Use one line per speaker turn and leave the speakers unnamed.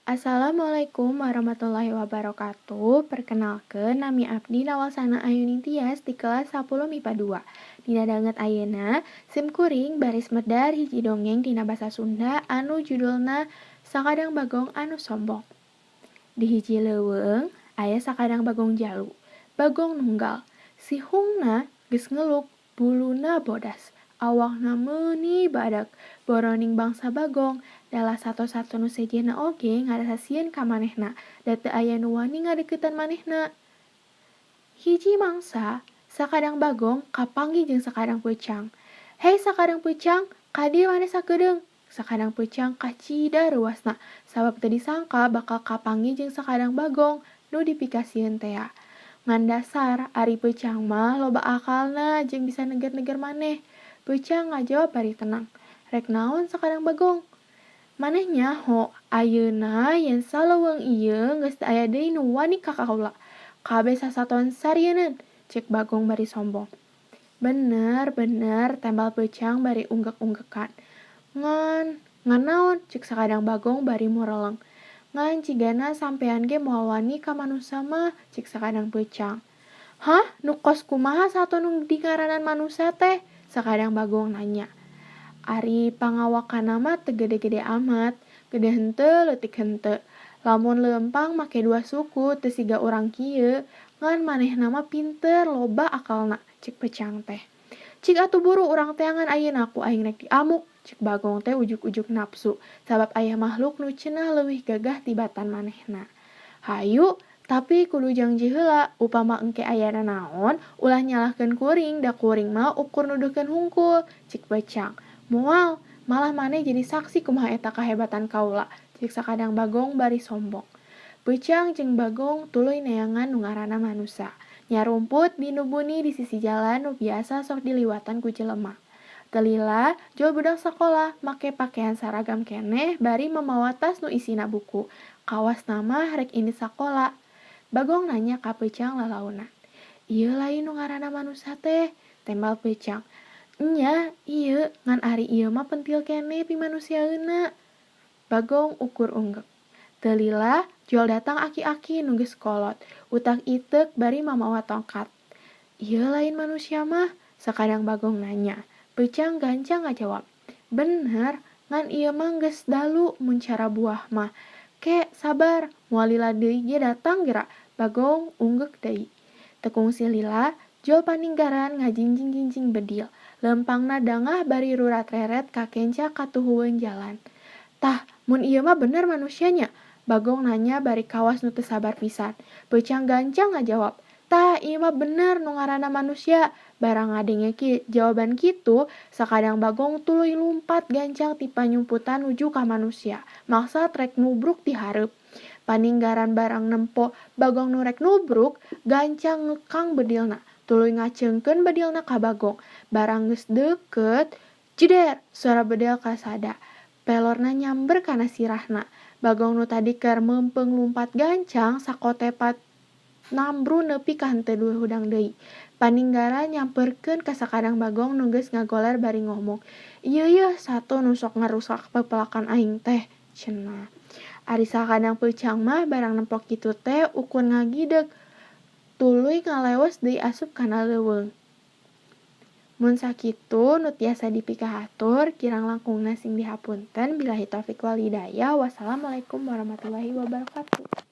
Assalamualaikum warahmatullahi wabarakatuh. Perkenalkan, nami abdi Nawalsana Ayuning Tias di kelas 10 MIPA 2. Dina danget ayeuna, sim kuring baris medar hiji dongeng dina basa Sunda anu judulna Sakadang Bagong Anu Sombong. Di hiji leuweung aya sakadang bagong jalu. Bagong nunggal. Si hungna geus ngeluk, buluna bodas. Awakna meuni badak, boroning bangsa bagong. Dalah sato-sato nu sejena oge ngarasasieun ka manehna, da teu aya nu wani ngadeuketan manehna. Hiji mangsa, sakadang bagong kapanggih jeung sakadang peucang. Hei sakadang peucang, ka dieu maneh sakedeung. Sakadang peucang kacida ruasna, sabab teu disangka bakal kapanggih jeung sakadang bagong nu dipikasieun tea. Ngan dasar ari peucang mah loba akalna jeung bisa neger-neger maneh. Peucang ngajawab bari tenang. Rek naon sakadang bagong? Maneh nyaho, ayeuna yen saleuweung ieu geus teu aya deui nu wani ka kaula. Kabeh sasaton sarieun, cek bagong bari sombong. Bener, tembal peucang bari unggek-unggekan. Ngan naon, cek sakadang bagong bari mureleng. Ngan cigana sampean ge moal wani ka manusa mah, cek sakadang peucang. Hah, nu kos kumaha sato nu dingaranan manusa teh? Sakadang bagong nanya. Ari pangawakanna mah teu gede-gede amat, gede henteu leutik henteu. Lamun leumpang make dua suku teu siga urang kieu, ngan manehna mah pinter loba akalna, cek peucang teh. Cik atuh buru urang teangan ayeuna ku aing rek diamuk, cek bagong teh ujuk-ujuk napsu, sabab aya makhluk nu cenah leuwih gagah tibatan manehna. Hayu, tapi kudu janji heula, upama engke ayana naon, ulah nyalahkeun kuring, da kuring mah ukur nuduhkeun hungkul, cik peucang. Moal, malah maneh jadi saksi kumaha eta kahebatan kaula, cek sakadang bagong bari sombong. Peucang jeung bagong tuluy neangan nu ngaranna manusa. Nyarumput di nubuni di sisi jalan nu biasa sok diliwatan ku jelema. Teu lila, jol budak sakola make pakaian saragam keneh bari mamawa tas nu isina buku. Kawasna mah rek indit sakola. Bagong nanya ka peucang lalaunan. Ieu lain nu ngaranna manusa teh, tembal peucang. Enya, ieu ngan ari ieu mah pentil keneh pi manusiaeuna. Bagong ukur unggek. Teu lila, jol datang aki-aki nu geus kolot, utak itek bari mamawa tongkat. Ieu lain manusia mah, sakadang bagong nanya. Peucang gancang ngajawab. Bener, ngan ieu mah geus dalu mun cara buah mah. Ke, sabar, moal lila deui ge datang geura. Bagong unggek deui. Tekung si lila, jol paninggaran ngajingjing-jingjing bedil. Lempangna dangah bari rurat reret ka kenca katuhueun jalan. Tah, mun ieu mah bener manusianya? Bagong nanya bari kawas nu teu sabar pisan. Peucang gancang ngajawab. Tah, ieu mah bener nu ngaranna manusia. Barang ngadenge jawaban kitu, sakadang bagong tuluy lumpat gancang ti panyumputan nuju ka manusia. Maksad rek nubruk ti hareup. Paninggaran barang nempo bagong nu rek nubruk, gancang ngekang bedilna. Tuluy ngaceungkeun bedilna ka bagong. Barang geus deukeut, jeder, suara bedil kasada. Pelorna nyamber kana sirahna. Bagong nu tadi keur meumpeng lumpat gancang sakotepat nambru nepi ka henteu dueuh hudang deui. Paninggaran nyamperkeun ka sakadang bagong nu geus ngagoler bari ngomong. Ieu sato nu sok ngarusak pepelakan aing teh, cenah. Ari sakadang peucang mah barang nempok kitu teh ukur ngagideg. Tuluy ngalewes deui asup kana leuweung. Mun sakitu nu tiasa dipikahatur kirang langkungna sing dihapunten. Billahi taufik wal hidayah. Wassalamualaikum warahmatullahi wabarakatuh.